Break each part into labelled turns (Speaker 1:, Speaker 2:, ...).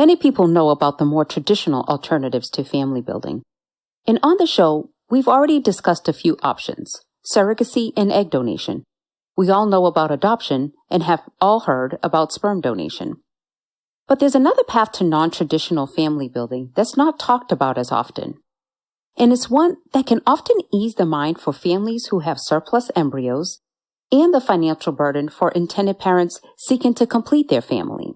Speaker 1: Many people know about the more traditional alternatives to family building. And on the show, we've already discussed a few options: surrogacy and egg donation. We all know about adoption and have all heard about sperm donation. But there's another path to non-traditional family building that's not talked about as often. And it's one that can often ease the mind for families who have surplus embryos and the financial burden for intended parents seeking to complete their family.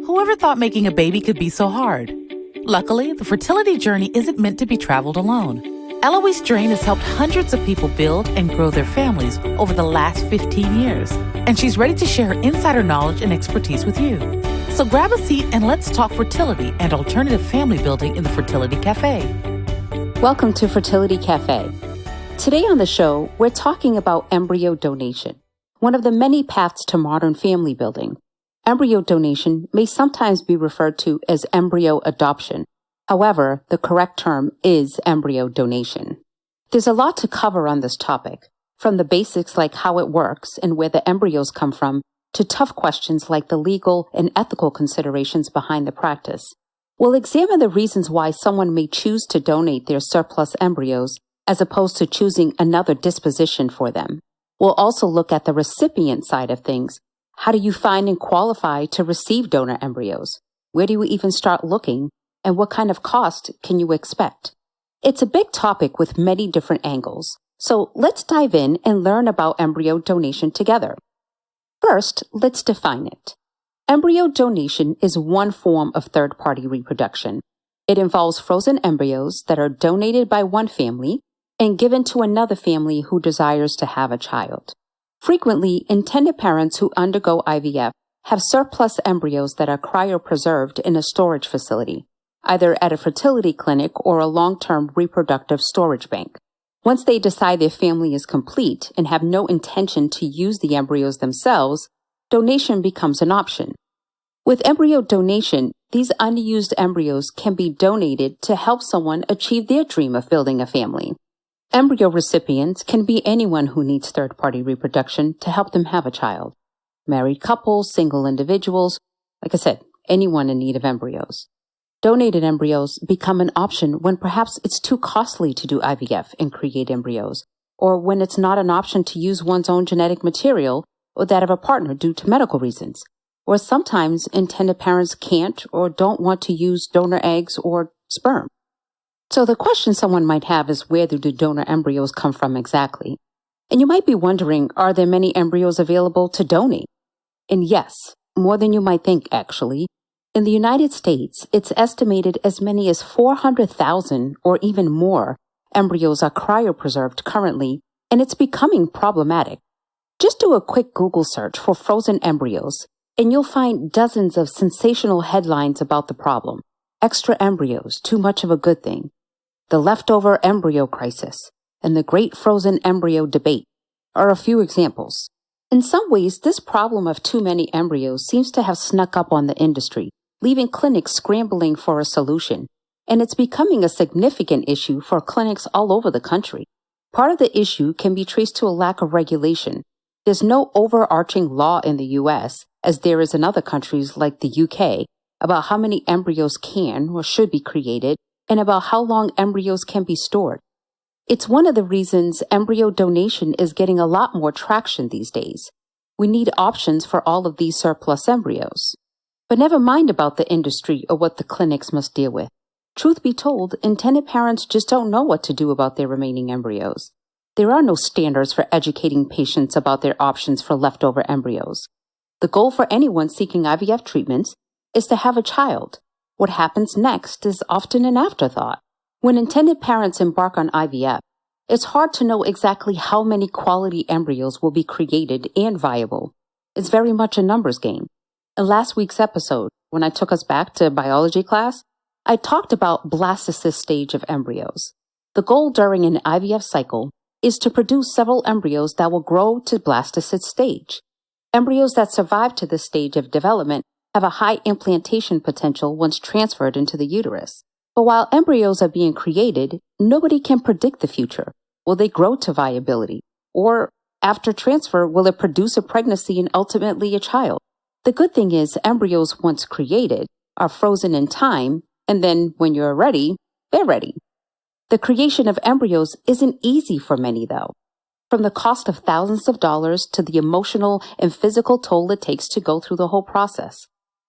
Speaker 2: Whoever thought making a baby could be so hard? Luckily, the fertility journey isn't meant to be traveled alone. Eloise Drain has helped hundreds of people build and grow their families over the last 15 years, and she's ready to share her insider knowledge and expertise with you. So grab a seat and let's talk fertility and alternative family building in the Fertility Cafe.
Speaker 1: Welcome to Fertility Cafe. Today on the show, we're talking about embryo donation, one of the many paths to modern family building. Embryo donation may sometimes be referred to as embryo adoption. However, the correct term is embryo donation. There's a lot to cover on this topic, from the basics like how it works and where the embryos come from, to tough questions like the legal and ethical considerations behind the practice. We'll examine the reasons why someone may choose to donate their surplus embryos as opposed to choosing another disposition for them. We'll also look at the recipient side of things. How do you find and qualify to receive donor embryos? Where do you even start looking? And what kind of cost can you expect? It's a big topic with many different angles. So let's dive in and learn about embryo donation together. First, let's define it. Embryo donation is one form of third-party reproduction. It involves frozen embryos that are donated by one family and given to another family who desires to have a child. Frequently, intended parents who undergo IVF have surplus embryos that are cryopreserved in a storage facility, either at a fertility clinic or a long-term reproductive storage bank. Once they decide their family is complete and have no intention to use the embryos themselves, donation becomes an option. With embryo donation, these unused embryos can be donated to help someone achieve their dream of building a family. Embryo recipients can be anyone who needs third-party reproduction to help them have a child. Married couples, single individuals, like I said, anyone in need of embryos. Donated embryos become an option when perhaps it's too costly to do IVF and create embryos, or when it's not an option to use one's own genetic material or that of a partner due to medical reasons, or sometimes intended parents can't or don't want to use donor eggs or sperm. So the question someone might have is, where do the donor embryos come from exactly? And you might be wondering, are there many embryos available to donate? And yes, more than you might think actually. In the United States, it's estimated as many as 400,000 or even more embryos are cryopreserved currently, and it's becoming problematic. Just do a quick Google search for frozen embryos, and you'll find dozens of sensational headlines about the problem. Extra embryos, too much of a good thing. The leftover embryo crisis and the great frozen embryo debate are a few examples. In some ways, this problem of too many embryos seems to have snuck up on the industry, leaving clinics scrambling for a solution, and it's becoming a significant issue for clinics all over the country. Part of the issue can be traced to a lack of regulation. There's no overarching law in the U.S., as there is in other countries like the UK, about how many embryos can or should be created, and about how long embryos can be stored. It's one of the reasons embryo donation is getting a lot more traction these days. We need options for all of these surplus embryos. But never mind about the industry or what the clinics must deal with. Truth be told, intended parents just don't know what to do about their remaining embryos. There are no standards for educating patients about their options for leftover embryos. The goal for anyone seeking IVF treatments is to have a child. What happens next is often an afterthought. When intended parents embark on IVF, it's hard to know exactly how many quality embryos will be created and viable. It's very much a numbers game. In last week's episode, when I took us back to biology class, I talked about blastocyst stage of embryos. The goal during an IVF cycle is to produce several embryos that will grow to blastocyst stage. Embryos that survive to this stage of development have a high implantation potential once transferred into the uterus. But while embryos are being created, nobody can predict the future. Will they grow to viability? Or, after transfer, will it produce a pregnancy and ultimately a child? The good thing is, embryos once created are frozen in time, and then when you're ready, they're ready. The creation of embryos isn't easy for many, though. From the cost of thousands of dollars to the emotional and physical toll it takes to go through the whole process.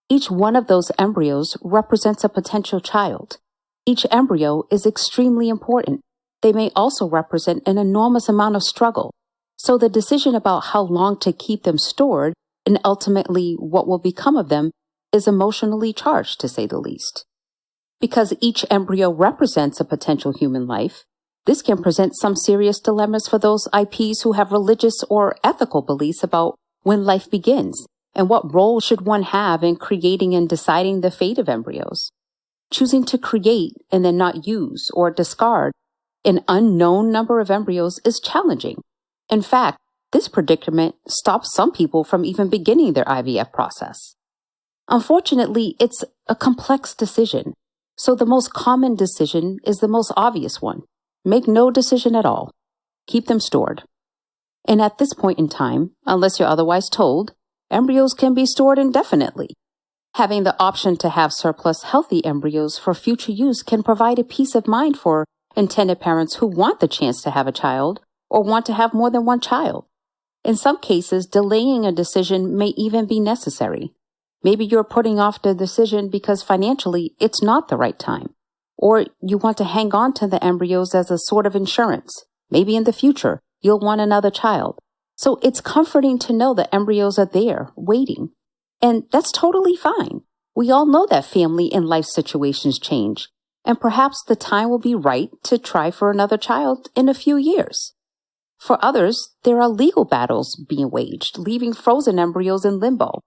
Speaker 1: Each one of those embryos represents a potential child. Each embryo is extremely important. They may also represent an enormous amount of struggle. So the decision about how long to keep them stored and ultimately what will become of them is emotionally charged, to say the least. Because each embryo represents a potential human life, this can present some serious dilemmas for those IPs who have religious or ethical beliefs about when life begins and what role should one have in creating and deciding the fate of embryos. Choosing to create and then not use or discard an unknown number of embryos is challenging. In fact, this predicament stops some people from even beginning their IVF process. Unfortunately, it's a complex decision, so the most common decision is the most obvious one. Make no decision at all. Keep them stored. And at this point in time, unless you're otherwise told, embryos can be stored indefinitely. Having the option to have surplus healthy embryos for future use can provide a peace of mind for intended parents who want the chance to have a child or want to have more than one child. In some cases, delaying a decision may even be necessary. Maybe you're putting off the decision because financially it's not the right time. Or you want to hang on to the embryos as a sort of insurance. Maybe in the future, you'll want another child. So it's comforting to know that embryos are there, waiting. And that's totally fine. We all know that family and life situations change. And perhaps the time will be right to try for another child in a few years. For others, there are legal battles being waged, leaving frozen embryos in limbo.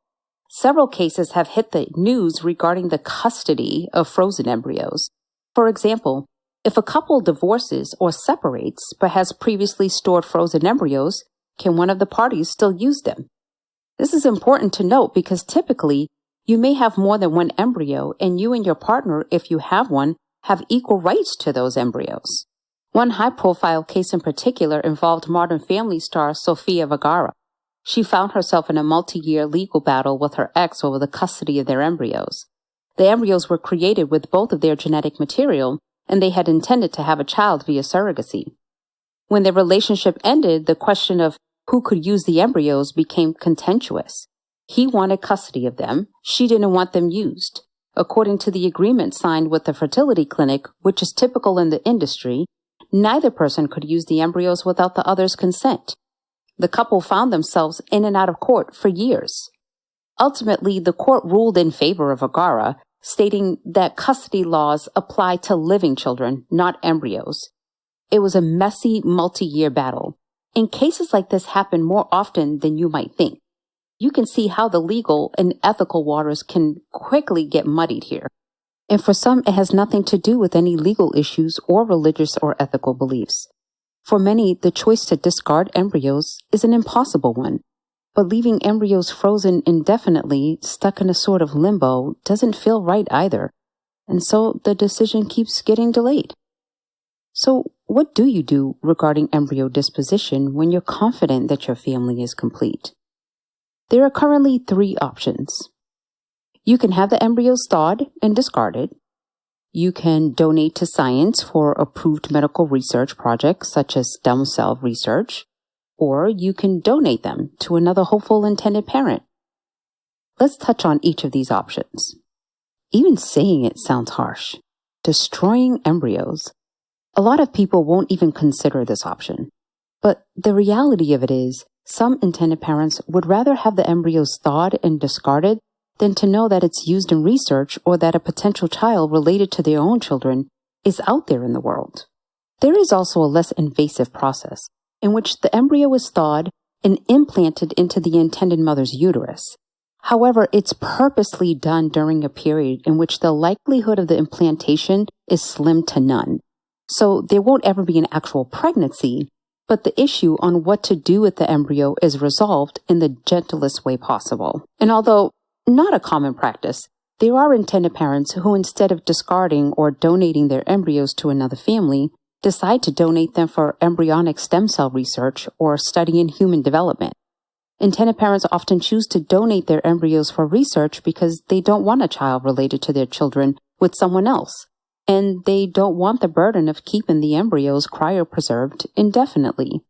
Speaker 1: Several cases have hit the news regarding the custody of frozen embryos. For example, if a couple divorces or separates but has previously stored frozen embryos, can one of the parties still use them? This is important to note because typically you may have more than one embryo and you and your partner, if you have one, have equal rights to those embryos. One high-profile case in particular involved Modern Family star Sofia Vergara. She found herself in a multi-year legal battle with her ex over the custody of their embryos. The embryos were created with both of their genetic material, and they had intended to have a child via surrogacy. When their relationship ended, the question of who could use the embryos became contentious. He wanted custody of them. She didn't want them used. According to the agreement signed with the fertility clinic, which is typical in the industry, neither person could use the embryos without the other's consent. The couple found themselves in and out of court for years. Ultimately, the court ruled in favor of Vergara, stating that custody laws apply to living children, not embryos. It was a messy, multi-year battle. And cases like this happen more often than you might think. You can see how the legal and ethical waters can quickly get muddied here. And for some, it has nothing to do with any legal issues or religious or ethical beliefs. For many, the choice to discard embryos is an impossible one. But leaving embryos frozen indefinitely, stuck in a sort of limbo, doesn't feel right either. And so the decision keeps getting delayed. So what do you do regarding embryo disposition when you're confident that your family is complete? There are currently 3 options. You can have the embryos thawed and discarded. You can donate to science for approved medical research projects such as stem cell research, or you can donate them to another hopeful intended parent. Let's touch on each of these options. Even saying it sounds harsh. Destroying embryos. A lot of people won't even consider this option. But the reality of it is, some intended parents would rather have the embryos thawed and discarded than to know that it's used in research or that a potential child related to their own children is out there in the world. There is also a less invasive process in which the embryo is thawed and implanted into the intended mother's uterus. However, it's purposely done during a period in which the likelihood of the implantation is slim to none. So there won't ever be an actual pregnancy, but the issue on what to do with the embryo is resolved in the gentlest way possible. And although not a common practice, there are intended parents who, instead of discarding or donating their embryos to another family, decide to donate them for embryonic stem cell research or study in human development. Intended parents often choose to donate their embryos for research because they don't want a child related to their children with someone else, and they don't want the burden of keeping the embryos cryopreserved indefinitely.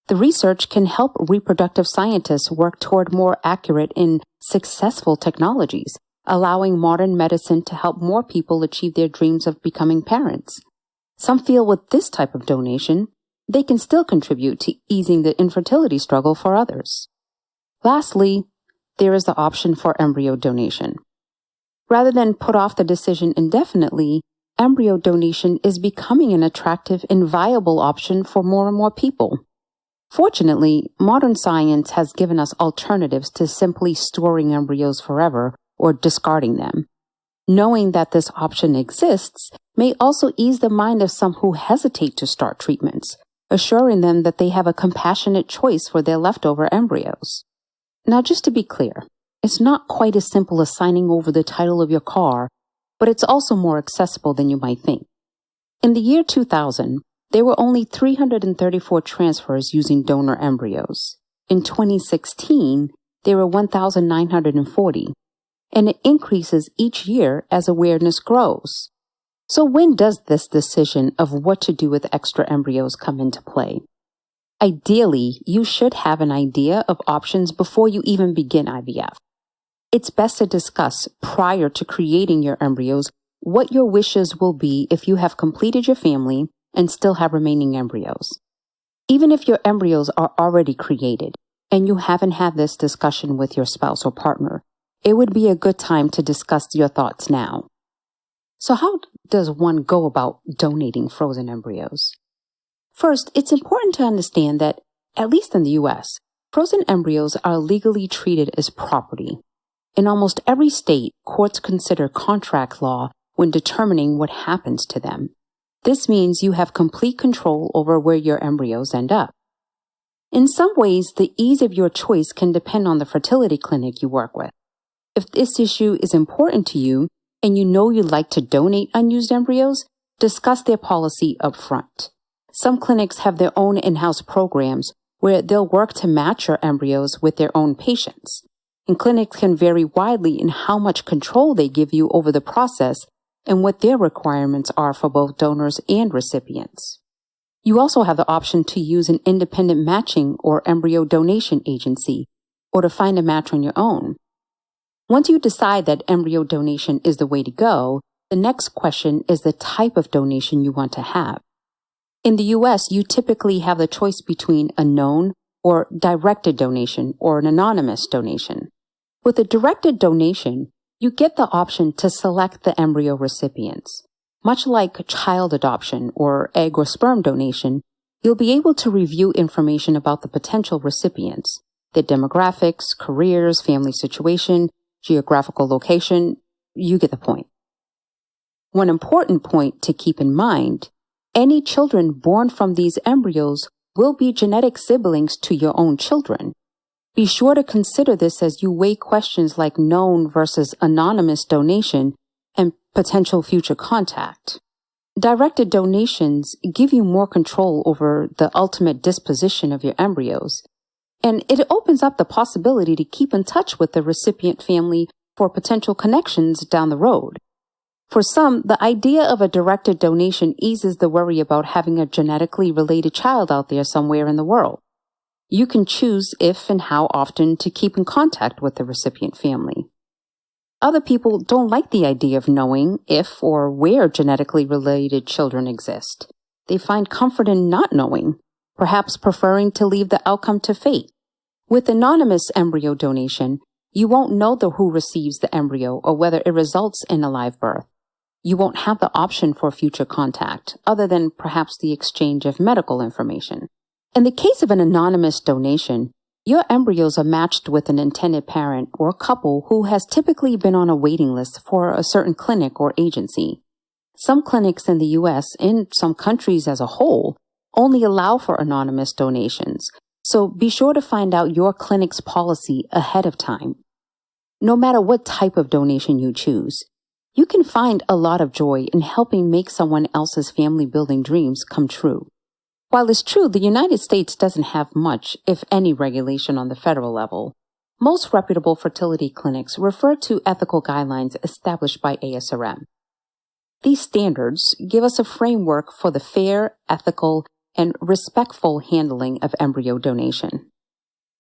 Speaker 1: The research can help reproductive scientists work toward more accurate and successful technologies, allowing modern medicine to help more people achieve their dreams of becoming parents. Some feel with this type of donation, they can still contribute to easing the infertility struggle for others. Lastly, there is the option for embryo donation. Rather than put off the decision indefinitely, embryo donation is becoming an attractive and viable option for more and more people. Fortunately, modern science has given us alternatives to simply storing embryos forever or discarding them. Knowing that this option exists may also ease the mind of some who hesitate to start treatments, assuring them that they have a compassionate choice for their leftover embryos. Now, just to be clear, it's not quite as simple as signing over the title of your car, but it's also more accessible than you might think. In the year 2000, there were only 334 transfers using donor embryos. In 2016, there were 1,940, and it increases each year as awareness grows. So when does this decision of what to do with extra embryos come into play? Ideally, you should have an idea of options before you even begin IVF. It's best to discuss prior to creating your embryos what your wishes will be if you have completed your family and still have remaining embryos. Even if your embryos are already created and you haven't had this discussion with your spouse or partner, it would be a good time to discuss your thoughts now. So how does one go about donating frozen embryos? First, it's important to understand that, at least in the U.S., frozen embryos are legally treated as property. In almost every state, courts consider contract law when determining what happens to them. This means you have complete control over where your embryos end up. In some ways, the ease of your choice can depend on the fertility clinic you work with. If this issue is important to you and you know you'd like to donate unused embryos, discuss their policy up front. Some clinics have their own in-house programs where they'll work to match your embryos with their own patients. And clinics can vary widely in how much control they give you over the process and what their requirements are for both donors and recipients. You also have the option to use an independent matching or embryo donation agency, or to find a match on your own. Once you decide that embryo donation is the way to go, the next question is the type of donation you want to have. In the U.S., you typically have the choice between a known or directed donation or an anonymous donation. With a directed donation, you get the option to select the embryo recipients. Much like child adoption or egg or sperm donation, you'll be able to review information about the potential recipients, their demographics, careers, family situation, geographical location. You get the point. One important point to keep in mind, any children born from these embryos will be genetic siblings to your own children. Be sure to consider this as you weigh questions like known versus anonymous donation and potential future contact. Directed donations give you more control over the ultimate disposition of your embryos, and it opens up the possibility to keep in touch with the recipient family for potential connections down the road. For some, the idea of a directed donation eases the worry about having a genetically related child out there somewhere in the world. You can choose if and how often to keep in contact with the recipient family. Other people don't like the idea of knowing if or where genetically related children exist. They find comfort in not knowing, perhaps preferring to leave the outcome to fate. With anonymous embryo donation, you won't know who receives the embryo or whether it results in a live birth. You won't have the option for future contact, other than perhaps the exchange of medical information. In the case of an anonymous donation, your embryos are matched with an intended parent or couple who has typically been on a waiting list for a certain clinic or agency. Some clinics in the U.S. and some countries as a whole only allow for anonymous donations, so be sure to find out your clinic's policy ahead of time. No matter what type of donation you choose, you can find a lot of joy in helping make someone else's family building dreams come true. While it's true the United States doesn't have much, if any, regulation on the federal level, most reputable fertility clinics refer to ethical guidelines established by ASRM. These standards give us a framework for the fair, ethical, and respectful handling of embryo donation.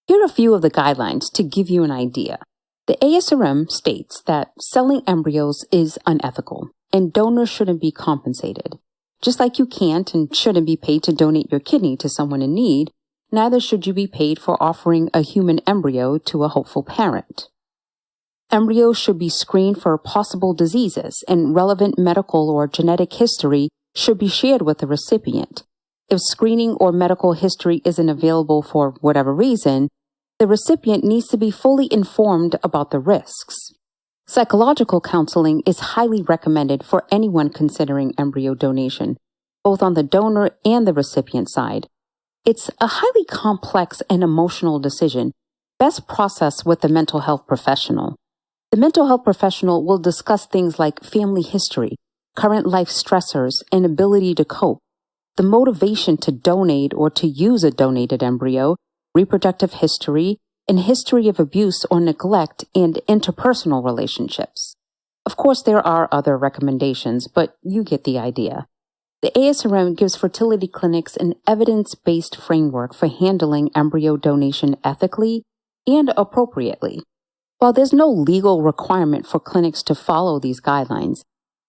Speaker 1: Here are a few of the guidelines to give you an idea. The ASRM states that selling embryos is unethical, and donors shouldn't be compensated. Just like you can't and shouldn't be paid to donate your kidney to someone in need, neither should you be paid for offering a human embryo to a hopeful parent. Embryos should be screened for possible diseases, and relevant medical or genetic history should be shared with the recipient. If screening or medical history isn't available for whatever reason, the recipient needs to be fully informed about the risks. Psychological counseling is highly recommended for anyone considering embryo donation, both on the donor and the recipient side. It's a highly complex and emotional decision, best processed with a mental health professional. The mental health professional will discuss things like family history, current life stressors, and ability to cope, the motivation to donate or to use a donated embryo, reproductive history, and history of abuse or neglect and interpersonal relationships. Of course, there are other recommendations, but you get the idea. The ASRM gives fertility clinics an evidence-based framework for handling embryo donation ethically and appropriately. While there's no legal requirement for clinics to follow these guidelines,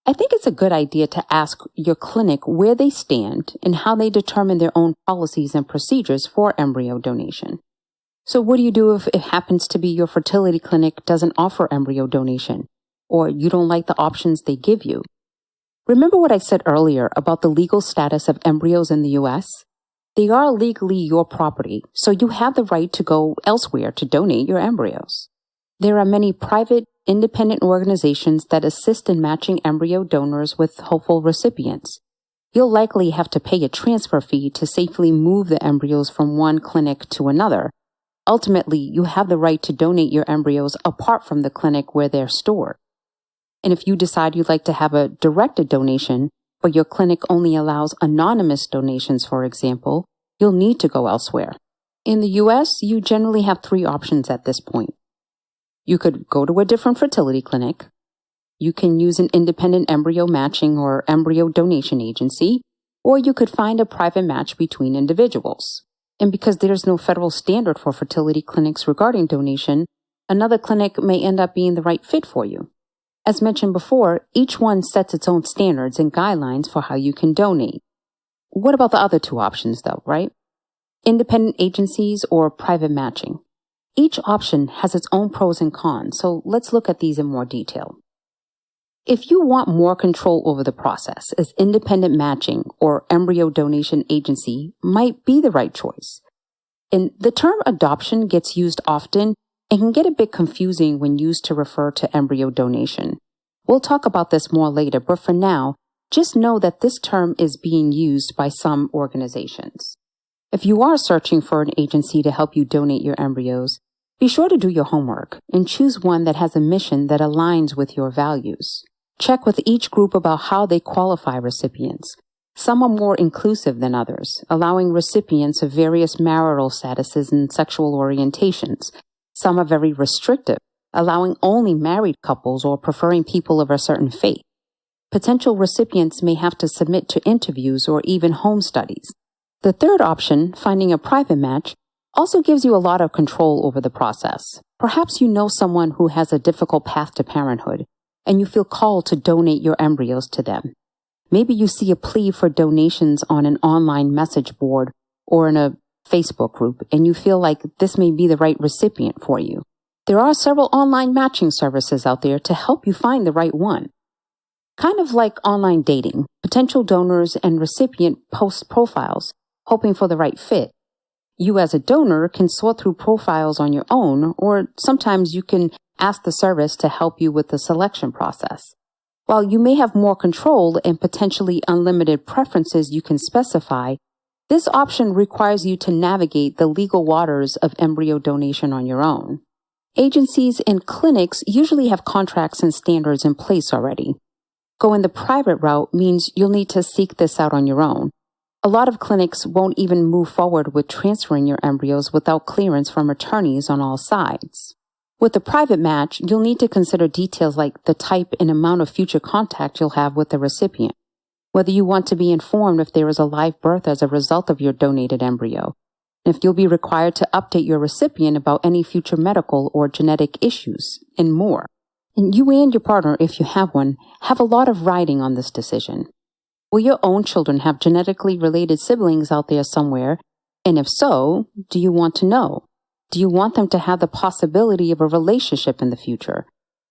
Speaker 1: I think it's a good idea to ask your clinic where they stand and how they determine their own policies and procedures for embryo donation. So what do you do if it happens to be your fertility clinic doesn't offer embryo donation, or you don't like the options they give you? Remember what I said earlier about the legal status of embryos in the U.S.? They are legally your property, so you have the right to go elsewhere to donate your embryos. There are many private, independent organizations that assist in matching embryo donors with hopeful recipients. You'll likely have to pay a transfer fee to safely move the embryos from one clinic to another. Ultimately, you have the right to donate your embryos apart from the clinic where they're stored. And if you decide you'd like to have a directed donation, but your clinic only allows anonymous donations, for example, you'll need to go elsewhere. In the U.S., you generally have 3 options at this point. You could go to a different fertility clinic. You can use an independent embryo matching or embryo donation agency, or you could find a private match between individuals. And because there's no federal standard for fertility clinics regarding donation, another clinic may end up being the right fit for you. As mentioned before, each one sets its own standards and guidelines for how you can donate. What about the other 2 options though, right? Independent agencies or private matching. Each option has its own pros and cons, so let's look at these in more detail. If you want more control over the process, as independent matching or embryo donation agency might be the right choice. And the term adoption gets used often and can get a bit confusing when used to refer to embryo donation. We'll talk about this more later, but for now, just know that this term is being used by some organizations. If you are searching for an agency to help you donate your embryos, be sure to do your homework and choose one that has a mission that aligns with your values. Check with each group about how they qualify recipients. Some are more inclusive than others, allowing recipients of various marital statuses and sexual orientations. Some are very restrictive, allowing only married couples or preferring people of a certain faith. Potential recipients may have to submit to interviews or even home studies. The third option, finding a private match, also gives you a lot of control over the process. Perhaps you know someone who has a difficult path to parenthood, and you feel called to donate your embryos to them. Maybe you see a plea for donations on an online message board or in a Facebook group, and you feel like this may be the right recipient for you. There are several online matching services out there to help you find the right one. Kind of like online dating, potential donors and recipient post profiles, hoping for the right fit. You as a donor can sort through profiles on your own, or sometimes you can ask the service to help you with the selection process. While you may have more control and potentially unlimited preferences you can specify, this option requires you to navigate the legal waters of embryo donation on your own. Agencies and clinics usually have contracts and standards in place already. Going the private route means you'll need to seek this out on your own. A lot of clinics won't even move forward with transferring your embryos without clearance from attorneys on all sides. With a private match, you'll need to consider details like the type and amount of future contact you'll have with the recipient, whether you want to be informed if there is a live birth as a result of your donated embryo, and if you'll be required to update your recipient about any future medical or genetic issues, and more. And you and your partner, if you have one, have a lot of riding on this decision. Will your own children have genetically related siblings out there somewhere? And if so, do you want to know? Do you want them to have the possibility of a relationship in the future?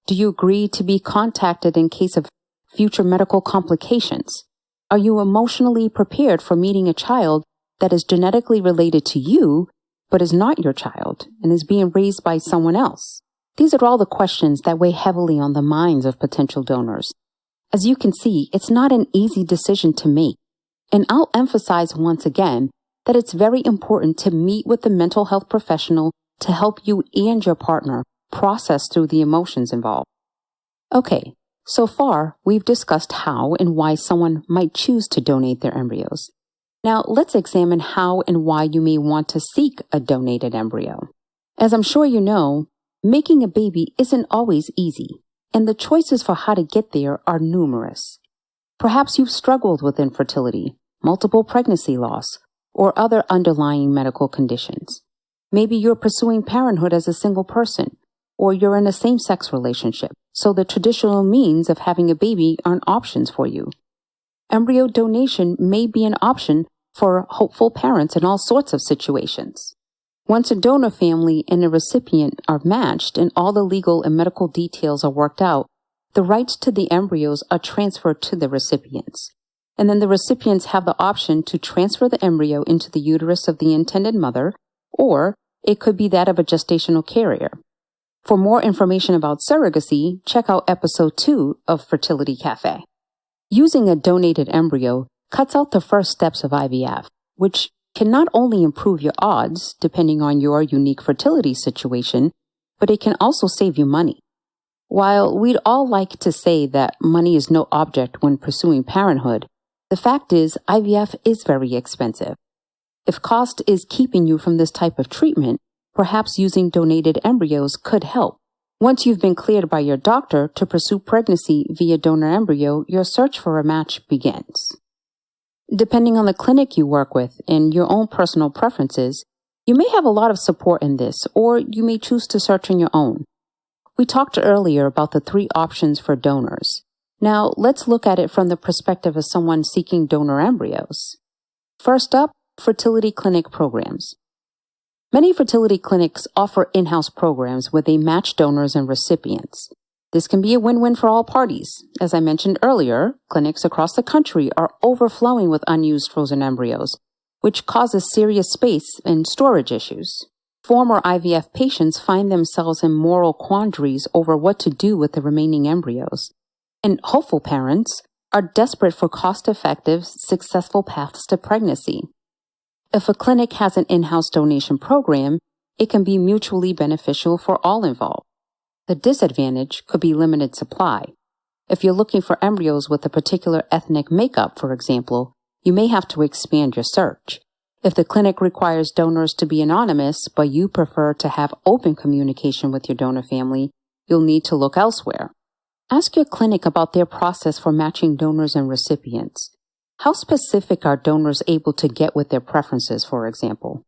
Speaker 1: Do you agree to be contacted in case of future medical complications? Are you emotionally prepared for meeting a child that is genetically related to you, but is not your child and is being raised by someone else? These are all the questions that weigh heavily on the minds of potential donors. As you can see, it's not an easy decision to make. And I'll emphasize once again that it's very important to meet with the mental health professional to help you and your partner process through the emotions involved. Okay, so far we've discussed how and why someone might choose to donate their embryos. Now let's examine how and why you may want to seek a donated embryo. As I'm sure you know, making a baby isn't always easy, and the choices for how to get there are numerous. Perhaps you've struggled with infertility, multiple pregnancy loss, or other underlying medical conditions. Maybe you're pursuing parenthood as a single person, or you're in a same-sex relationship, so the traditional means of having a baby aren't options for you. Embryo donation may be an option for hopeful parents in all sorts of situations. Once a donor family and a recipient are matched and all the legal and medical details are worked out, the rights to the embryos are transferred to the recipients. And then the recipients have the option to transfer the embryo into the uterus of the intended mother, or it could be that of a gestational carrier. For more information about surrogacy, check out episode 2 of Fertility Cafe. Using a donated embryo cuts out the first steps of IVF, which can not only improve your odds, depending on your unique fertility situation, but it can also save you money. While we'd all like to say that money is no object when pursuing parenthood, the fact is IVF is very expensive. If cost is keeping you from this type of treatment, perhaps using donated embryos could help. Once you've been cleared by your doctor to pursue pregnancy via donor embryo, your search for a match begins. Depending on the clinic you work with and your own personal preferences, you may have a lot of support in this, or you may choose to search on your own. We talked earlier about the 3 options for donors. Now, let's look at it from the perspective of someone seeking donor embryos. First up, fertility clinic programs. Many fertility clinics offer in-house programs where they match donors and recipients. This can be a win-win for all parties. As I mentioned earlier, clinics across the country are overflowing with unused frozen embryos, which causes serious space and storage issues. Former IVF patients find themselves in moral quandaries over what to do with the remaining embryos. And hopeful parents are desperate for cost-effective, successful paths to pregnancy. If a clinic has an in-house donation program, it can be mutually beneficial for all involved. The disadvantage could be limited supply. If you're looking for embryos with a particular ethnic makeup, for example, you may have to expand your search. If the clinic requires donors to be anonymous, but you prefer to have open communication with your donor family, you'll need to look elsewhere. Ask your clinic about their process for matching donors and recipients. How specific are donors able to get with their preferences, for example?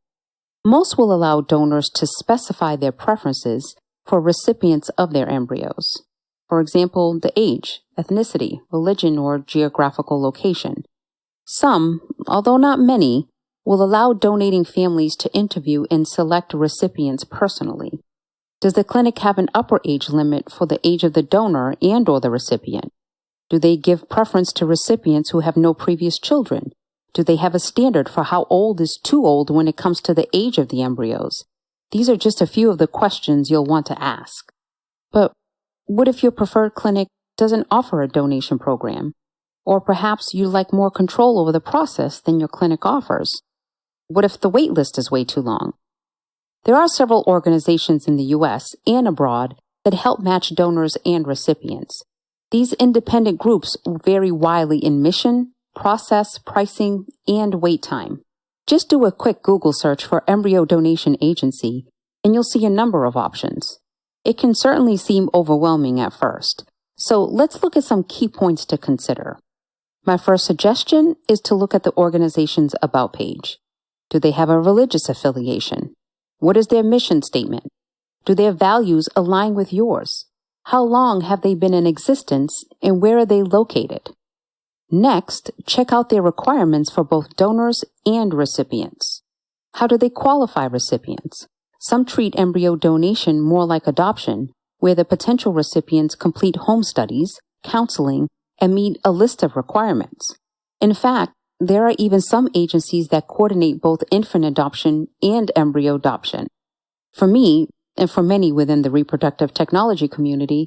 Speaker 1: Most will allow donors to specify their preferences for recipients of their embryos. For example, the age, ethnicity, religion, or geographical location. Some, although not many, will allow donating families to interview and select recipients personally. Does the clinic have an upper age limit for the age of the donor and/or the recipient? Do they give preference to recipients who have no previous children? Do they have a standard for how old is too old when it comes to the age of the embryos? These are just a few of the questions you'll want to ask. But what if your preferred clinic doesn't offer a donation program? Or perhaps you like more control over the process than your clinic offers? What if the wait list is way too long? There are several organizations in the U.S. and abroad that help match donors and recipients. These independent groups vary widely in mission, process, pricing, and wait time. Just do a quick Google search for embryo donation agency, and you'll see a number of options. It can certainly seem overwhelming at first, so let's look at some key points to consider. My first suggestion is to look at the organization's About page. Do they have a religious affiliation? What is their mission statement? Do their values align with yours? How long have they been in existence, and where are they located? Next, check out their requirements for both donors and recipients. How do they qualify recipients? Some treat embryo donation more like adoption, where the potential recipients complete home studies, counseling, and meet a list of requirements. In fact, there are even some agencies that coordinate both infant adoption and embryo adoption. For me, and for many within the reproductive technology community,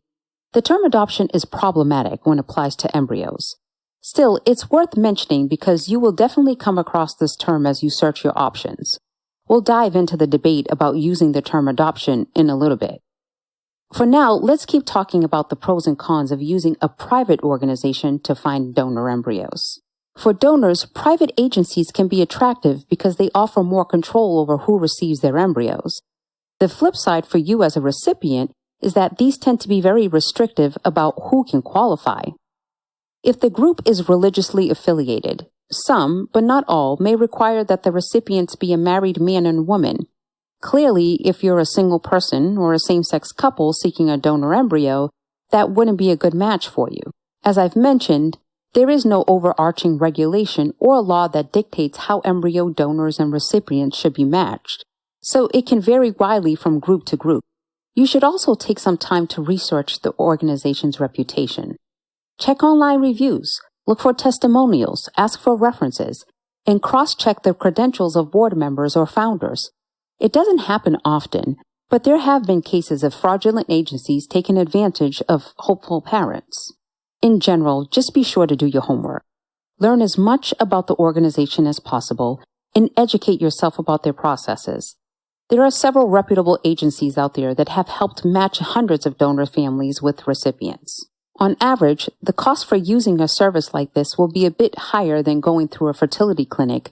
Speaker 1: the term adoption is problematic when applies to embryos. Still, it's worth mentioning because you will definitely come across this term as you search your options. We'll dive into the debate about using the term adoption in a little bit. For now, let's keep talking about the pros and cons of using a private organization to find donor embryos. For donors, private agencies can be attractive because they offer more control over who receives their embryos. The flip side for you as a recipient is that these tend to be very restrictive about who can qualify. If the group is religiously affiliated, some, but not all, may require that the recipients be a married man and woman. Clearly, if you're a single person or a same-sex couple seeking a donor embryo, that wouldn't be a good match for you. As I've mentioned, there is no overarching regulation or law that dictates how embryo donors and recipients should be matched, so it can vary widely from group to group. You should also take some time to research the organization's reputation. Check online reviews, look for testimonials, ask for references, and cross-check the credentials of board members or founders. It doesn't happen often, but there have been cases of fraudulent agencies taking advantage of hopeful parents. In general, just be sure to do your homework. Learn as much about the organization as possible and educate yourself about their processes. There are several reputable agencies out there that have helped match hundreds of donor families with recipients. On average, the cost for using a service like this will be a bit higher than going through a fertility clinic,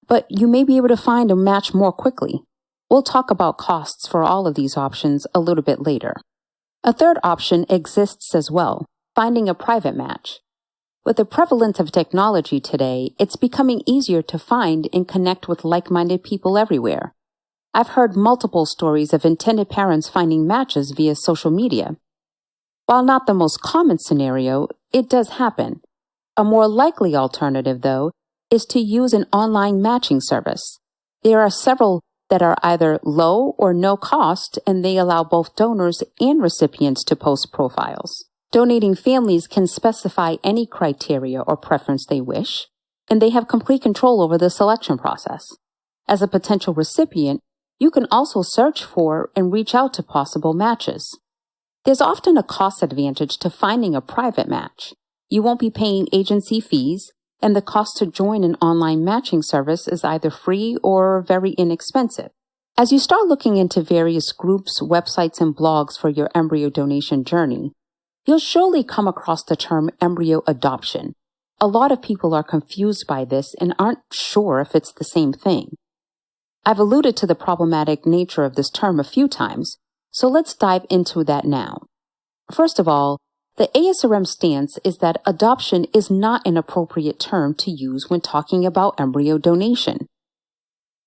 Speaker 1: but you may be able to find a match more quickly. We'll talk about costs for all of these options a little bit later. A third option exists as well, finding a private match. With the prevalence of technology today, it's becoming easier to find and connect with like-minded people everywhere. I've heard multiple stories of intended parents finding matches via social media. While not the most common scenario, it does happen. A more likely alternative, though, is to use an online matching service. There are several that are either low or no cost, and they allow both donors and recipients to post profiles. Donating families can specify any criteria or preference they wish, and they have complete control over the selection process. As a potential recipient, you can also search for and reach out to possible matches. There's often a cost advantage to finding a private match. You won't be paying agency fees, and the cost to join an online matching service is either free or very inexpensive. As you start looking into various groups, websites, and blogs for your embryo donation journey, you'll surely come across the term embryo adoption. A lot of people are confused by this and aren't sure if it's the same thing. I've alluded to the problematic nature of this term a few times, so let's dive into that now. First of all, the ASRM stance is that adoption is not an appropriate term to use when talking about embryo donation.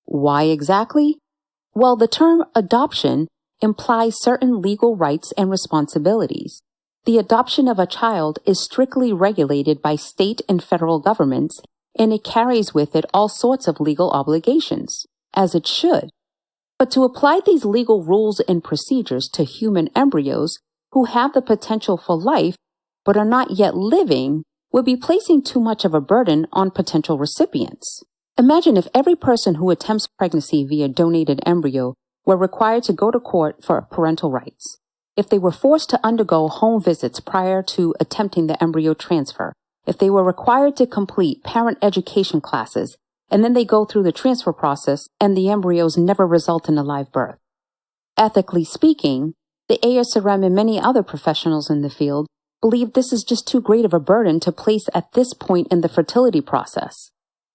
Speaker 1: Why exactly? Well, the term adoption implies certain legal rights and responsibilities. The adoption of a child is strictly regulated by state and federal governments, and it carries with it all sorts of legal obligations, as it should. But to apply these legal rules and procedures to human embryos who have the potential for life but are not yet living would be placing too much of a burden on potential recipients. Imagine if every person who attempts pregnancy via donated embryo were required to go to court for parental rights, if they were forced to undergo home visits prior to attempting the embryo transfer, if they were required to complete parent education classes, and then they go through the transfer process and the embryos never result in a live birth. Ethically speaking, the ASRM and many other professionals in the field believe this is just too great of a burden to place at this point in the fertility process.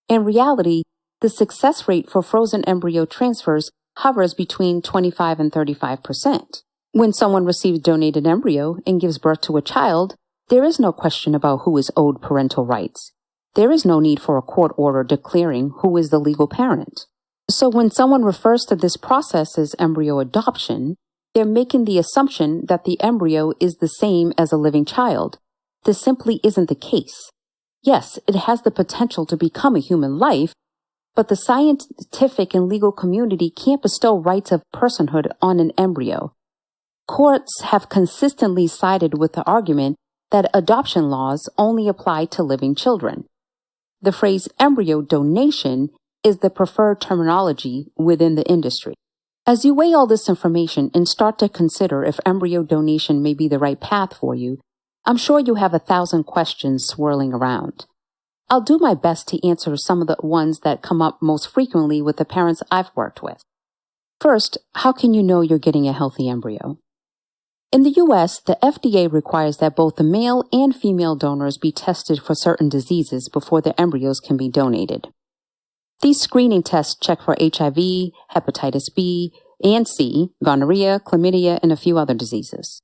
Speaker 1: In reality, the success rate for frozen embryo transfers hovers between 25 and 35%. When someone receives donated embryo and gives birth to a child, there is no question about who is owed parental rights. There is no need for a court order declaring who is the legal parent. So when someone refers to this process as embryo adoption, they're making the assumption that the embryo is the same as a living child. This simply isn't the case. Yes, it has the potential to become a human life, but the scientific and legal community can't bestow rights of personhood on an embryo. Courts have consistently sided with the argument that adoption laws only apply to living children. The phrase embryo donation is the preferred terminology within the industry. As you weigh all this information and start to consider if embryo donation may be the right path for you, I'm sure you have 1,000 questions swirling around. I'll do my best to answer some of the ones that come up most frequently with the parents I've worked with. First, how can you know you're getting a healthy embryo? In the U.S., the FDA requires that both the male and female donors be tested for certain diseases before the embryos can be donated. These screening tests check for HIV, hepatitis B and C, gonorrhea, chlamydia, and a few other diseases.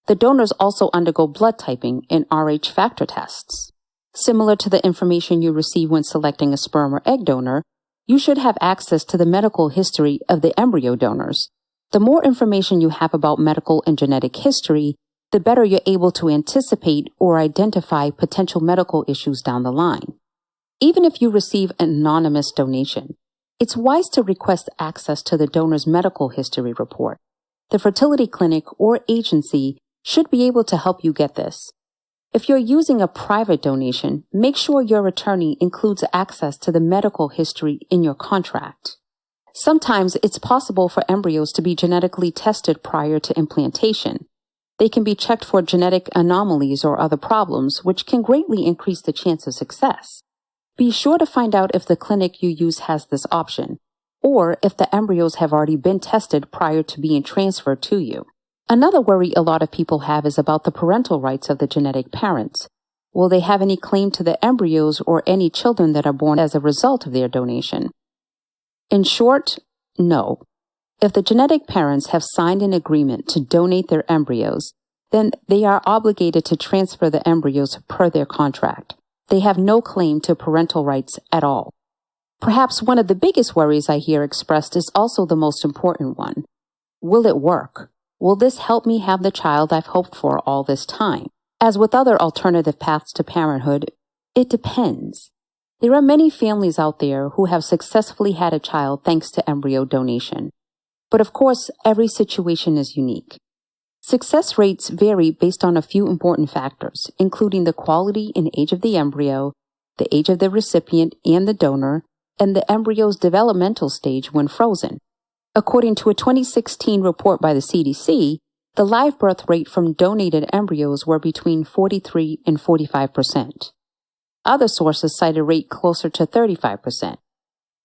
Speaker 1: The donors also undergo blood typing and Rh factor tests. Similar to the information you receive when selecting a sperm or egg donor, you should have access to the medical history of the embryo donors. The more information you have about medical and genetic history, the better you're able to anticipate or identify potential medical issues down the line. Even if you receive an anonymous donation, it's wise to request access to the donor's medical history report. The fertility clinic or agency should be able to help you get this. If you're using a private donation, make sure your attorney includes access to the medical history in your contract. Sometimes it's possible for embryos to be genetically tested prior to implantation. They can be checked for genetic anomalies or other problems, which can greatly increase the chance of success. Be sure to find out if the clinic you use has this option, or if the embryos have already been tested prior to being transferred to you. Another worry a lot of people have is about the parental rights of the genetic parents. Will they have any claim to the embryos or any children that are born as a result of their donation? In short, no. If the genetic parents have signed an agreement to donate their embryos, then they are obligated to transfer the embryos per their contract. They have no claim to parental rights at all. Perhaps one of the biggest worries I hear expressed is also the most important one. Will it work? Will this help me have the child I've hoped for all this time? As with other alternative paths to parenthood, it depends. There are many families out there who have successfully had a child thanks to embryo donation. But of course, every situation is unique. Success rates vary based on a few important factors, including the quality and age of the embryo, the age of the recipient and the donor, and the embryo's developmental stage when frozen. According to a 2016 report by the CDC, the live birth rate from donated embryos were between 43 and 45%. Other sources cite a rate closer to 35%.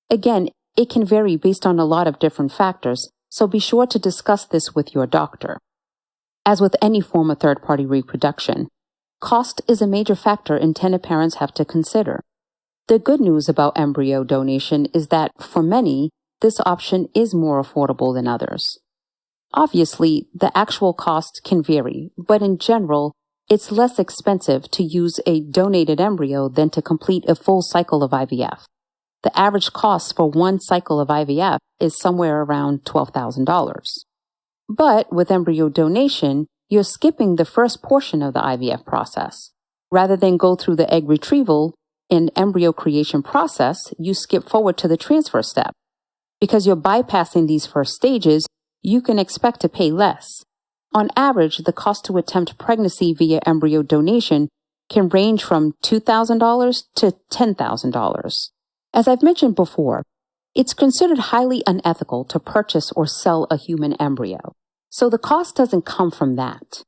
Speaker 1: Again, it can vary based on a lot of different factors, so be sure to discuss this with your doctor. As with any form of third-party reproduction, cost is a major factor intended parents have to consider. The good news about embryo donation is that, for many, this option is more affordable than others. Obviously, the actual cost can vary, but in general, it's less expensive to use a donated embryo than to complete a full cycle of IVF. The average cost for one cycle of IVF is somewhere around $12,000. But with embryo donation, you're skipping the first portion of the IVF process. Rather than go through the egg retrieval and embryo creation process, you skip forward to the transfer step. Because you're bypassing these first stages, you can expect to pay less. On average, the cost to attempt pregnancy via embryo donation can range from $2,000 to $10,000. As I've mentioned before, it's considered highly unethical to purchase or sell a human embryo, so the cost doesn't come from that.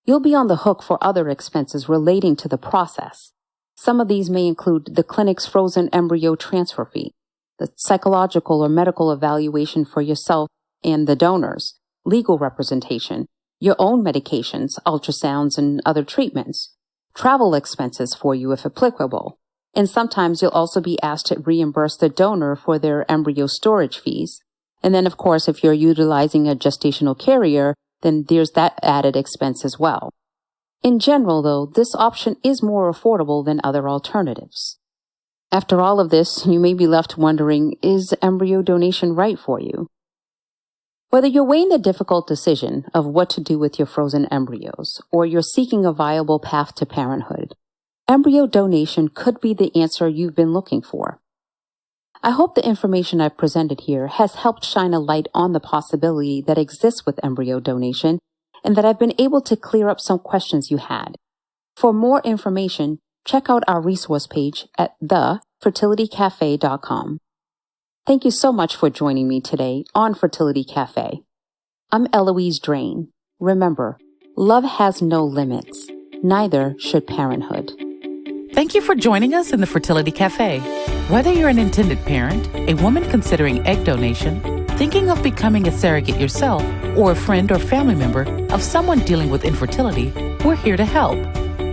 Speaker 1: You'll be on the hook for other expenses relating to the process. Some of these may include the clinic's frozen embryo transfer fee, the psychological or medical evaluation for yourself and the donors, legal representation, your own medications, ultrasounds, and other treatments, travel expenses for you if applicable, and sometimes you'll also be asked to reimburse the donor for their embryo storage fees. And then, of course, if you're utilizing a gestational carrier, then there's that added expense as well. In general, though, this option is more affordable than other alternatives. After all of this, you may be left wondering, is embryo donation right for you? Whether you're weighing the difficult decision of what to do with your frozen embryos, or you're seeking a viable path to parenthood, embryo donation could be the answer you've been looking for. I hope the information I've presented here has helped shine a light on the possibility that exists with embryo donation, and that I've been able to clear up some questions you had. For more information, check out our resource page at thefertilitycafe.com. Thank you so much for joining me today on Fertility Cafe. I'm Eloise Drain. Remember, love has no limits. Neither should parenthood.
Speaker 2: Thank you for joining us in the Fertility Cafe. Whether you're an intended parent, a woman considering egg donation, thinking of becoming a surrogate yourself, or a friend or family member of someone dealing with infertility, we're here to help.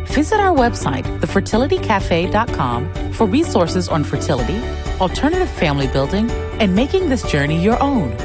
Speaker 2: Visit our website, thefertilitycafe.com, for resources on fertility, alternative family building, and making this journey your own.